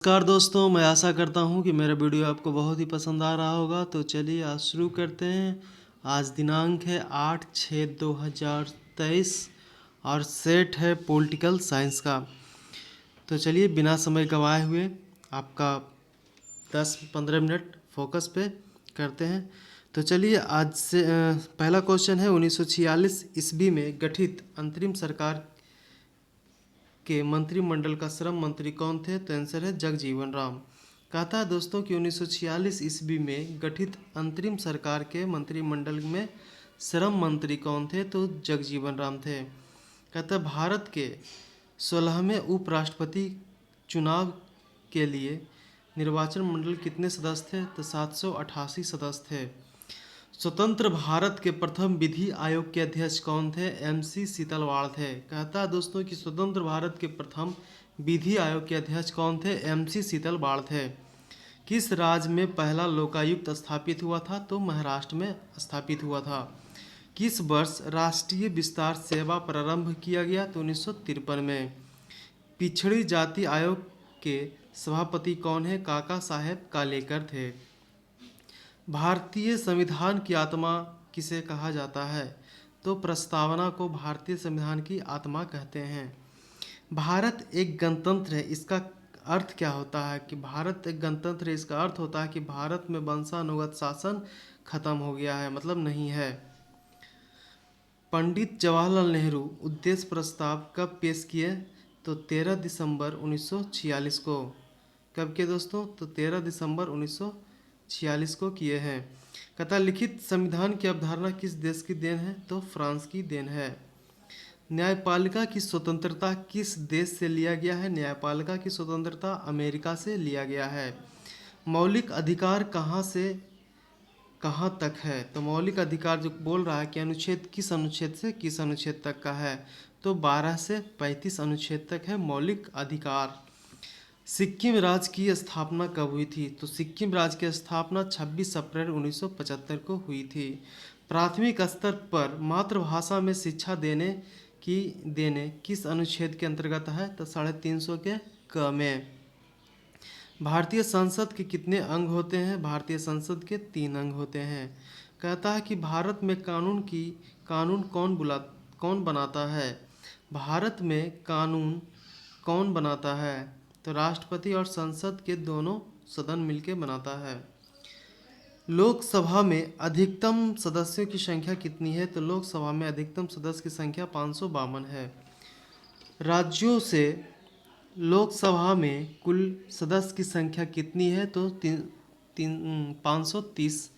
नमस्कार दोस्तों, मैं आशा करता हूँ कि मेरा वीडियो आपको बहुत ही पसंद आ रहा होगा। तो चलिए आज शुरू करते हैं। आज दिनांक है 8/6/2023 और सेट है पॉलिटिकल साइंस का। तो चलिए बिना समय गंवाए हुए आपका 10-15 मिनट फोकस पे करते हैं। तो चलिए आज से पहला क्वेश्चन है 1946 ईस्वी में गठित अंतरिम सरकार के मंत्रिमंडल का श्रम मंत्री कौन थे? तो आंसर है जगजीवन राम। कहता है दोस्तों कि 1946 ईस्वी में गठित अंतरिम सरकार के मंत्रिमंडल में श्रम मंत्री कौन थे? तो जगजीवन राम थे। कहता है भारत के 16वें उपराष्ट्रपति चुनाव के लिए निर्वाचन मंडल कितने सदस्य थे? तो 788 सदस्य थे। स्वतंत्र भारत के प्रथम विधि आयोग के अध्यक्ष कौन थे? MC सीतलवाड़ थे। कहता है दोस्तों कि स्वतंत्र भारत के प्रथम विधि आयोग के अध्यक्ष कौन थे? MC सीतलवाड़ थे। किस राज्य में पहला लोकायुक्त स्थापित हुआ था? तो महाराष्ट्र में स्थापित हुआ था। किस वर्ष राष्ट्रीय विस्तार सेवा प्रारंभ किया गया? तो 1953 में। पिछड़ी जाति आयोग के सभापति कौन है? काका साहेब कालेकर थे। भारतीय संविधान की आत्मा किसे कहा जाता है? तो प्रस्तावना को भारतीय संविधान की आत्मा कहते हैं। भारत एक गणतंत्र है, इसका अर्थ क्या होता है? कि भारत एक गणतंत्र है, इसका अर्थ होता है कि भारत में वंशानुगत शासन खत्म हो गया है, मतलब नहीं है। पंडित जवाहरलाल नेहरू उद्देश्य प्रस्ताव कब पेश किए? तो 13 दिसंबर 1946 को। कब के दोस्तों? तो 13 दिसंबर 1946 को किए हैं। कहता लिखित संविधान की अवधारणा किस देश की देन है? तो फ्रांस की देन है। न्यायपालिका की स्वतंत्रता किस देश से लिया गया है? न्यायपालिका की स्वतंत्रता अमेरिका से लिया गया है। मौलिक अधिकार कहाँ से कहाँ तक है? तो मौलिक अधिकार जो बोल रहा है कि अनुच्छेद किस अनुच्छेद से किस अनुच्छेद तक का है? तो 12 से 35 अनुच्छेद तक है मौलिक अधिकार। सिक्किम राज्य की स्थापना कब हुई थी? तो सिक्किम राज्य की स्थापना 26 अप्रैल 1975 को हुई थी। प्राथमिक स्तर पर मातृभाषा में शिक्षा देने किस अनुच्छेद के अंतर्गत है? तो 350 के क में। भारतीय संसद के कितने अंग होते हैं? भारतीय संसद के 3 अंग होते हैं। कहता है कि भारत में कानून कौन बनाता है? भारत में कानून कौन बनाता है? तो राष्ट्रपति और संसद के दोनों सदन मिलकर बनाता है। लोकसभा में अधिकतम सदस्यों की संख्या कितनी है? तो लोकसभा में अधिकतम सदस्य की संख्या 552 है। राज्यों से लोकसभा में कुल सदस्य की संख्या कितनी है? तो 530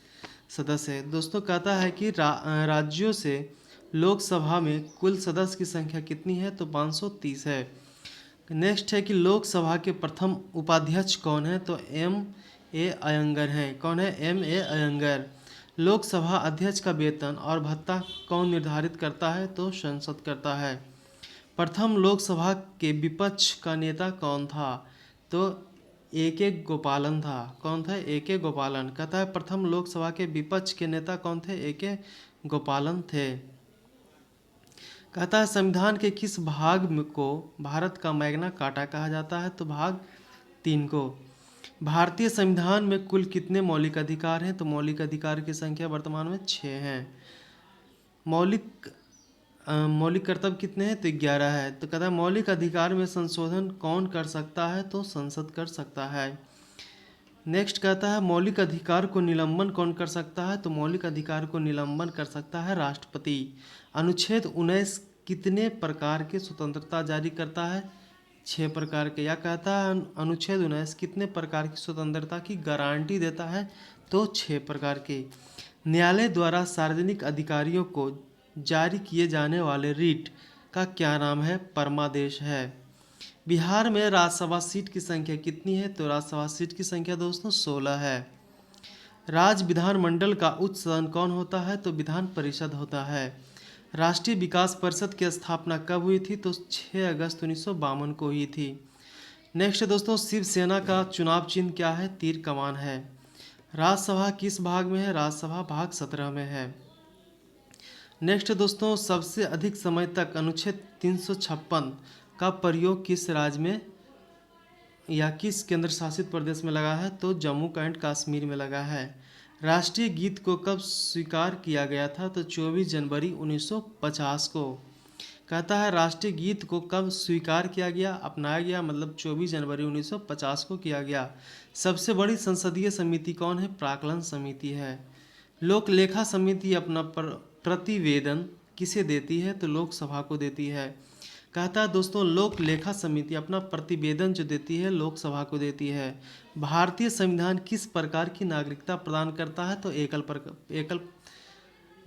सदस्य है। दोस्तों कहता है कि राज्यों से लोकसभा में कुल सदस्य की संख्या कितनी है? तो 530 है। नेक्स्ट है कि लोकसभा के प्रथम उपाध्यक्ष कौन है? तो M.A. अयंगर हैं। कौन है? M.A. अयंगर। लोकसभा अध्यक्ष का वेतन और भत्ता कौन निर्धारित करता है? तो संसद करता है। प्रथम लोकसभा के विपक्ष का नेता कौन था? तो A.K. गोपालन था। कौन था? A.K. गोपालन। कहता है प्रथम लोकसभा के विपक्ष के नेता कौन थे? A.K. गोपालन थे। कहता है संविधान के किस भाग को भारत का मैग्ना कार्टा कहा जाता है? तो भाग 3 को। भारतीय संविधान में कुल कितने मौलिक अधिकार हैं? तो मौलिक अधिकार की संख्या वर्तमान में 6 हैं। मौलिक कर्तव्य कितने हैं? तो 11 है। तो कहता है मौलिक अधिकार में संशोधन कौन कर सकता है? तो संसद कर सकता है। नेक्स्ट कहता है मौलिक अधिकार को निलंबन कौन कर सकता है? तो मौलिक अधिकार को निलंबन कर सकता है राष्ट्रपति। अनुच्छेद 19 कितने प्रकार के स्वतंत्रता जारी करता है? 6 प्रकार के। या कहता है अनुच्छेद 19 कितने प्रकार की स्वतंत्रता की गारंटी देता है? तो 6 प्रकार के। न्यायालय द्वारा सार्वजनिक अधिकारियों को जारी किए जाने वाले रिट का क्या नाम है? परमादेश है। बिहार में राज्यसभा सीट की संख्या कितनी है? तो राज्यसभा सीट की संख्या दोस्तों 16 है। राज्य विधानमंडल का उच्च सदन कौन होता है? तो विधान परिषद होता है। राष्ट्रीय विकास परिषद की स्थापना कब हुई थी? तो 6 अगस्त 1952 को हुई थी। नेक्स्ट दोस्तों शिवसेना का चुनाव चिन्ह क्या है? तीर कमान है। राज्यसभा किस भाग में है? राज्यसभा भाग 17 में है। नेक्स्ट दोस्तों सबसे अधिक समय तक अनुच्छेद 356 का प्रयोग किस राज्य में या किस केंद्र शासित प्रदेश में लगा है? तो जम्मू एंड कश्मीर में लगा है। राष्ट्रीय गीत को कब स्वीकार किया गया था? तो 24 जनवरी 1950 को। कहता है राष्ट्रीय गीत को कब स्वीकार किया गया, अपनाया गया, मतलब 24 जनवरी 1950 को किया गया। सबसे बड़ी संसदीय समिति कौन है? प्राक्कलन समिति है। लोक लेखा समिति अपना प्रतिवेदन किसे देती है? तो लोकसभा को देती है। कहता है दोस्तों लोक लेखा समिति अपना प्रतिवेदन जो देती है लोकसभा को देती है। भारतीय संविधान किस प्रकार की नागरिकता प्रदान करता है? तो एकल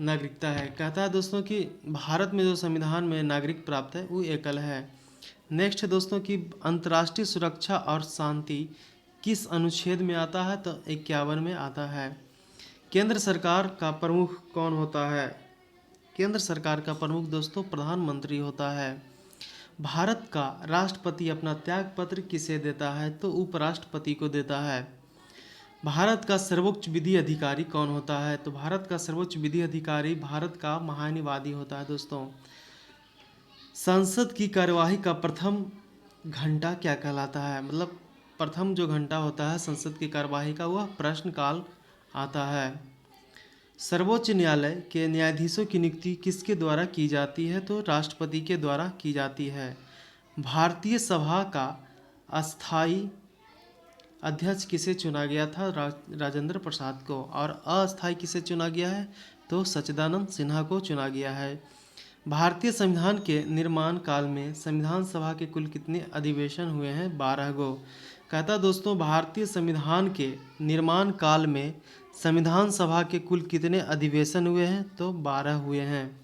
नागरिकता है। कहता है दोस्तों कि भारत में जो संविधान में नागरिक प्राप्त है वो एकल है। नेक्स्ट दोस्तों कि अंतर्राष्ट्रीय सुरक्षा और शांति किस अनुच्छेद में आता है? तो 51 में आता है। केंद्र सरकार का प्रमुख कौन होता है? केंद्र सरकार का प्रमुख दोस्तों प्रधानमंत्री होता है। भारत का राष्ट्रपति अपना त्याग पत्र किसे देता है? तो उपराष्ट्रपति को देता है। भारत का सर्वोच्च विधि अधिकारी कौन होता है? तो भारत का सर्वोच्च विधि अधिकारी भारत का महान्यायवादी होता है दोस्तों। संसद की कार्यवाही का प्रथम घंटा क्या कहलाता है? मतलब प्रथम जो घंटा होता है संसद की कार्यवाही का वह प्रश्नकाल आता है। सर्वोच्च न्यायालय के न्यायाधीशों की नियुक्ति किसके द्वारा की जाती है? तो राष्ट्रपति के द्वारा की जाती है। भारतीय सभा का अस्थाई अध्यक्ष किसे चुना गया था? राजेंद्र प्रसाद को। और अस्थाई किसे चुना गया है? तो सच्चिदानंद सिन्हा को चुना गया है। भारतीय संविधान के निर्माण काल में संविधान सभा के कुल कितने अधिवेशन हुए हैं? 12 गो। कहता दोस्तों भारतीय संविधान के निर्माण काल में संविधान सभा के कुल कितने अधिवेशन हुए हैं? तो 12 हुए हैं।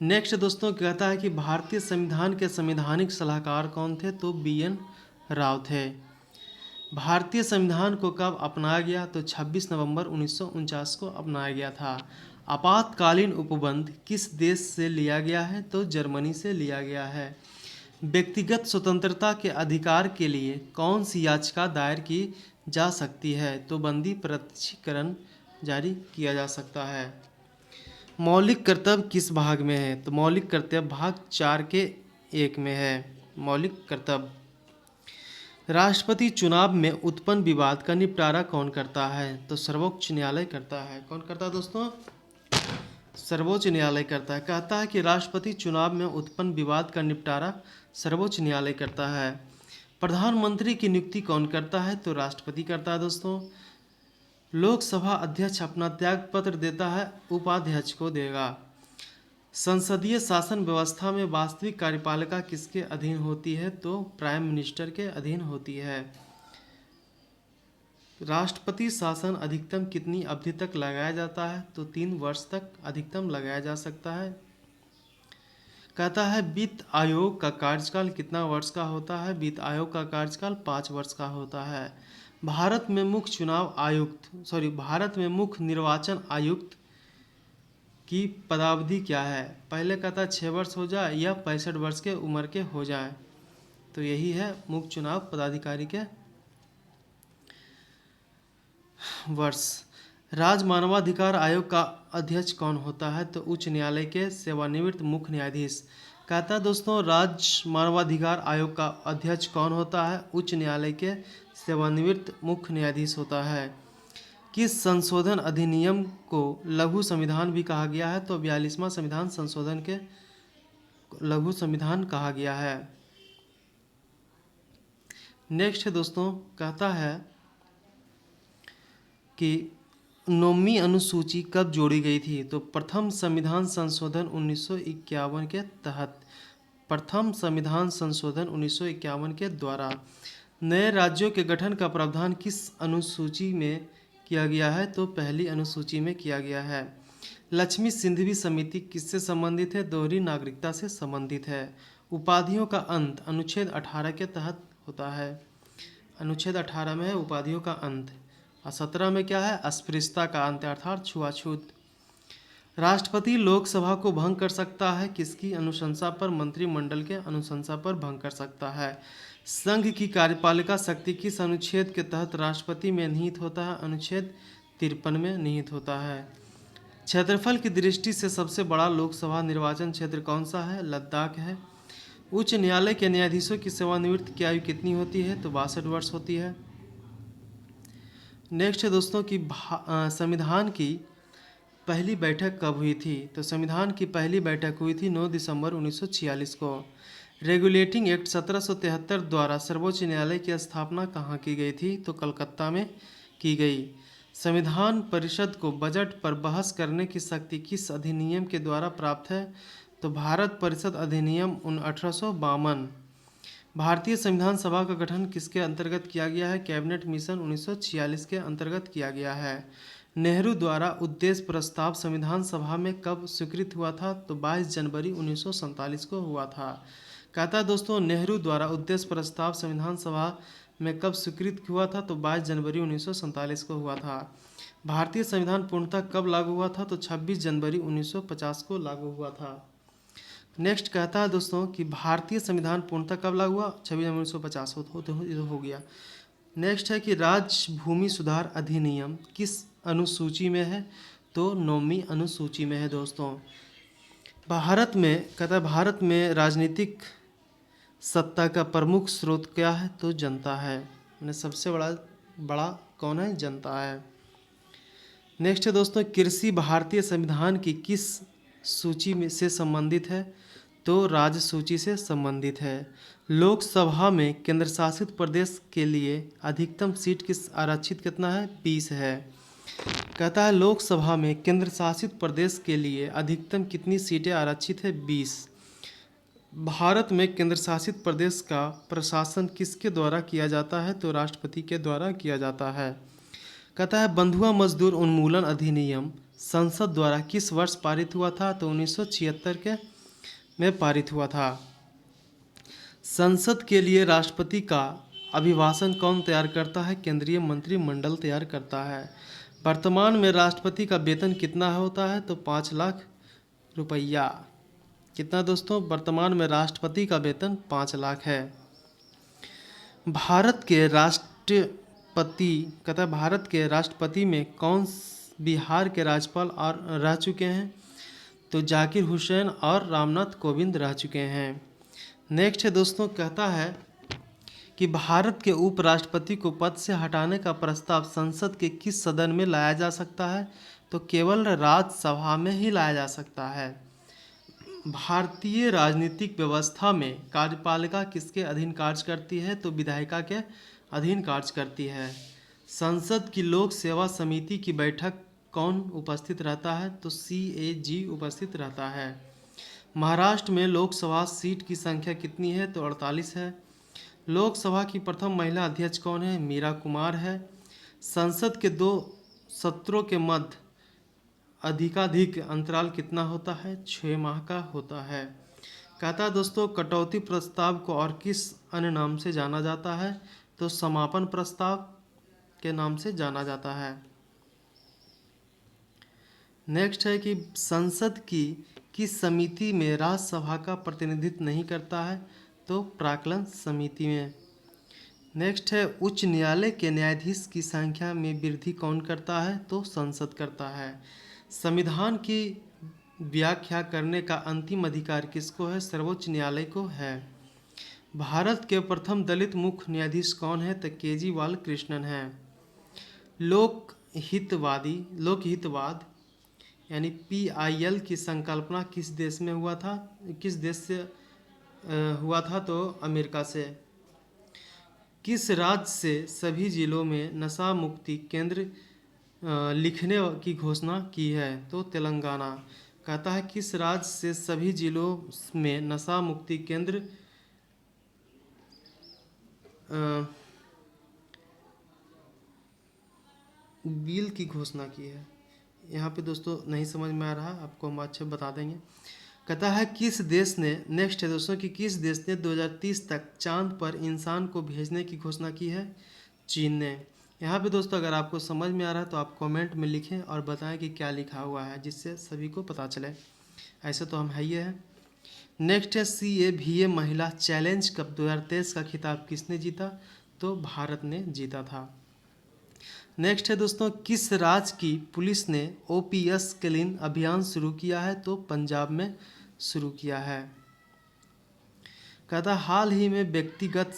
नेक्स्ट दोस्तों कहता है कि भारतीय संविधान के संवैधानिक सलाहकार कौन थे? तो BN राव थे। भारतीय संविधान को कब अपनाया गया? तो 26 नवंबर 1949 को अपनाया गया था। आपातकालीन उपबंध किस देश से लिया गया है? तो जर्मनी से लिया गया है। व्यक्तिगत स्वतंत्रता के अधिकार के लिए कौन सी याचिका दायर की जा सकती है? तो बंदी प्रत्यक्षीकरण जारी किया जा सकता है। मौलिक कर्तव्य किस भाग में है? तो मौलिक कर्तव्य भाग 4 के 1 में है। मौलिक कर्तव्य। राष्ट्रपति चुनाव में उत्पन्न विवाद का निपटारा कौन करता है? तो सर्वोच्च न्यायालय करता है। कौन करता है दोस्तों? सर्वोच्च न्यायालय करता है। कहता है कि राष्ट्रपति चुनाव में उत्पन्न विवाद का निपटारा सर्वोच्च न्यायालय करता है। प्रधानमंत्री की नियुक्ति कौन करता है? तो राष्ट्रपति करता है दोस्तों। लोकसभा अध्यक्ष अपना त्याग पत्र देता है, उपाध्यक्ष को देगा। संसदीय शासन व्यवस्था में वास्तविक कार्यपालिका किसके अधीन होती है? तो प्राइम मिनिस्टर के अधीन होती है। राष्ट्रपति शासन अधिकतम कितनी अवधि तक लगाया जाता है? तो 3 वर्ष तक अधिकतम लगाया जा सकता है। कहता है वित्त आयोग का कार्यकाल कितना वर्ष का होता है? वित्त आयोग का कार्यकाल 5 वर्ष का होता है। भारत में मुख्य निर्वाचन आयुक्त की पदावधि क्या है? पहले कहता 6 वर्ष हो जाए या 65 वर्ष के उम्र के हो जाए, तो यही है मुख्य चुनाव पदाधिकारी के वर्ष। राज्य मानवाधिकार आयोग का अध्यक्ष कौन होता है? तो उच्च न्यायालय के सेवानिवृत्त मुख्य न्यायाधीश। कहता है दोस्तों राज्य मानवाधिकार आयोग का अध्यक्ष कौन होता है? उच्च न्यायालय के सेवानिवृत्त मुख्य न्यायाधीश होता है। किस संशोधन अधिनियम को लघु संविधान भी कहा गया है? तो 42वां संविधान संशोधन के लघु संविधान कहा गया है। नेक्स्ट दोस्तों कहता है कि 9वीं अनुसूची कब जोड़ी गई थी? तो प्रथम संविधान संशोधन 1951 के तहत। प्रथम संविधान संशोधन 1951 के द्वारा। नए राज्यों के गठन का प्रावधान किस अनुसूची में किया गया है? तो पहली अनुसूची में किया गया है। लक्ष्मी सिंघवी समिति किससे संबंधित है? दोहरी नागरिकता से संबंधित है। उपाधियों का अंत अनुच्छेद 18 के तहत होता है। अनुच्छेद 18 में है उपाधियों का अंत, और 17 में क्या है? अस्पृश्यता का अंत अर्थात छुआछूत। राष्ट्रपति लोकसभा को भंग कर सकता है किसकी अनुशंसा पर? मंत्रिमंडल के अनुशंसा पर भंग कर सकता है। संघ की कार्यपालिका शक्ति किस अनुच्छेद के तहत राष्ट्रपति में निहित होता है? अनुच्छेद 53 में निहित होता है। क्षेत्रफल की दृष्टि से सबसे बड़ा लोकसभा निर्वाचन क्षेत्र कौन सा है? लद्दाख है। उच्च न्यायालय के न्यायाधीशों की सेवानिवृत्ति की आयु कितनी होती है? तो 62 वर्ष होती है। नेक्स्ट है दोस्तों कि संविधान की पहली बैठक कब हुई थी? तो संविधान की पहली बैठक हुई थी 9 दिसंबर 1946 को। रेगुलेटिंग एक्ट 1773 द्वारा सर्वोच्च न्यायालय की स्थापना कहाँ की गई थी? तो कलकत्ता में की गई। संविधान परिषद को बजट पर बहस करने की शक्ति किस अधिनियम के द्वारा प्राप्त है? तो भारत परिषद अधिनियम 1852। भारतीय संविधान सभा का गठन किसके अंतर्गत किया गया है? कैबिनेट मिशन 1946 के अंतर्गत किया गया है। नेहरू द्वारा उद्देश्य प्रस्ताव संविधान सभा में कब स्वीकृत हुआ था? तो 22 जनवरी 1947 को हुआ था। कहता है दोस्तों नेहरू द्वारा उद्देश्य प्रस्ताव संविधान सभा में कब स्वीकृत हुआ था? तो 22 जनवरी 1947 को हुआ था। भारतीय संविधान पूर्णतः कब लागू हुआ था? तो 26 जनवरी 1950 को लागू हुआ था। नेक्स्ट कहता है दोस्तों कि भारतीय संविधान पूर्णतः कब लागू हुआ? 26 जनवरी 1950 हो गया। नेक्स्ट है कि राज्य भूमि सुधार अधिनियम किस अनुसूची में है? तो 9वीं अनुसूची में है दोस्तों। भारत में कहता है भारत में राजनीतिक सत्ता का प्रमुख स्रोत क्या है? तो जनता है। मैंने सबसे बड़ा कौन है? जनता है। नेक्स्ट है दोस्तों कृषि भारतीय संविधान की किस सूची में से संबंधित है? तो राज्य सूची से संबंधित है। लोकसभा में केंद्र शासित प्रदेश के लिए अधिकतम सीट किस आरक्षित कितना है? 20 है। कहता है लोकसभा में केंद्र शासित प्रदेश के लिए अधिकतम कितनी सीटें आरक्षित है? 20। भारत में केंद्र शासित प्रदेश का प्रशासन किसके द्वारा किया जाता है? तो राष्ट्रपति के द्वारा किया जाता है। कहता है बंधुआ मजदूर उन्मूलन अधिनियम संसद द्वारा किस वर्ष पारित हुआ था? तो 1976 के में पारित हुआ था। संसद के लिए राष्ट्रपति का अभिभाषण कौन तैयार करता है? केंद्रीय मंत्रिमंडल तैयार करता है। वर्तमान में राष्ट्रपति का वेतन कितना होता है? तो 5 लाख रुपया। कितना दोस्तों? वर्तमान में राष्ट्रपति का वेतन 5 लाख है। भारत के राष्ट्रपति में कौन बिहार के राज्यपाल और रह चुके हैं? तो जाकिर हुसैन और रामनाथ कोविंद रह चुके हैं। नेक्स्ट है दोस्तों कहता है कि भारत के उपराष्ट्रपति को पद से हटाने का प्रस्ताव संसद के किस सदन में लाया जा सकता है? तो केवल राज्यसभा में ही लाया जा सकता है। भारतीय राजनीतिक व्यवस्था में कार्यपालिका किसके अधीन कार्य करती है? तो विधायिका के अधीन कार्य करती है। संसद की लोक सेवा समिति की बैठक कौन उपस्थित रहता है? तो CAG उपस्थित रहता है। महाराष्ट्र में लोकसभा सीट की संख्या कितनी है? तो 48 है। लोकसभा की प्रथम महिला अध्यक्ष कौन है? मीरा कुमार है। संसद के 2 सत्रों के मध्य अधिकाधिक अंतराल कितना होता है? 6 माह का होता है। कहता है दोस्तों कटौती प्रस्ताव को और किस अन्य नाम से जाना जाता है? तो समापन प्रस्ताव के नाम से जाना जाता है। नेक्स्ट है कि संसद की किस समिति में राज्यसभा का प्रतिनिधित्व नहीं करता है? तो प्राक्कलन समिति में। नेक्स्ट है उच्च न्यायालय के न्यायाधीश की संख्या में वृद्धि कौन करता है? तो संसद करता है। संविधान की व्याख्या करने का अंतिम अधिकार किसको है? सर्वोच्च न्यायालय को है। भारत के प्रथम दलित मुख्य न्यायाधीश कौन है? तो KG बालकृष्णन है। लोकहितवाद यानी PIL की संकल्पना किस देश में हुआ था? किस देश से हुआ था? तो अमेरिका से। किस राज्य से सभी जिलों में नशा मुक्ति केंद्र लिखने की घोषणा की है? तो तेलंगाना। कहता है किस राज्य से सभी जिलों में नशा मुक्ति केंद्र बिल की घोषणा की है? यहाँ पे दोस्तों नहीं समझ में आ रहा, आपको हम अच्छे बता देंगे। कहता है किस देश ने, नेक्स्ट है दोस्तों कि किस देश ने 2030 तक चांद पर इंसान को भेजने की घोषणा की है? चीन ने। यहाँ पे दोस्तों अगर आपको समझ में आ रहा है तो आप कमेंट में लिखें और बताएं कि क्या लिखा हुआ है, जिससे सभी को पता चले। ऐसे तो हम है ही है। नेक्स्ट है CAVA महिला चैलेंज कप 2023 का खिताब किसने जीता? तो भारत ने जीता था। नेक्स्ट है दोस्तों किस राज्य की पुलिस ने OPS क्लीन अभियान शुरू किया है? तो पंजाब में शुरू किया है। कहता हाल ही में व्यक्तिगत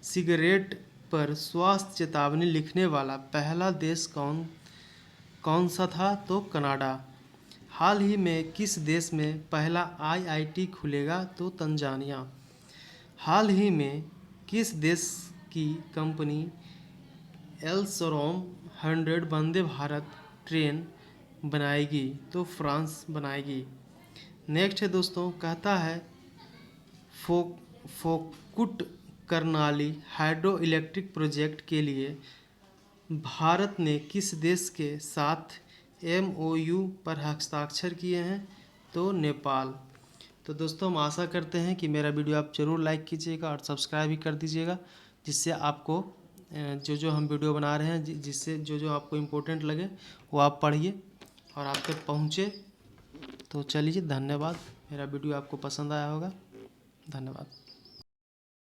सिगरेट पर स्वास्थ्य चेतावनी लिखने वाला पहला देश कौन सा था? तो कनाडा। हाल ही में किस देश में पहला आईआईटी खुलेगा? तो तंजानिया। हाल ही में किस देश की कंपनी एल्सरोम 100 वंदे भारत ट्रेन बनाएगी? तो फ्रांस बनाएगी। नेक्स्ट है दोस्तों, कहता है फोकुट कर्नाली हाइड्रो इलेक्ट्रिक प्रोजेक्ट के लिए भारत ने किस देश के साथ MOU पर हस्ताक्षर किए हैं? तो नेपाल। तो दोस्तों हम आशा करते हैं कि मेरा वीडियो आप ज़रूर लाइक कीजिएगा और सब्सक्राइब भी कर दीजिएगा, जिससे आपको जो हम वीडियो बना रहे हैं जिससे जो आपको इम्पोर्टेंट लगे वो आप पढ़िए और आप तक पहुँचे। तो चलिए धन्यवाद। मेरा वीडियो आपको पसंद आया होगा। धन्यवाद।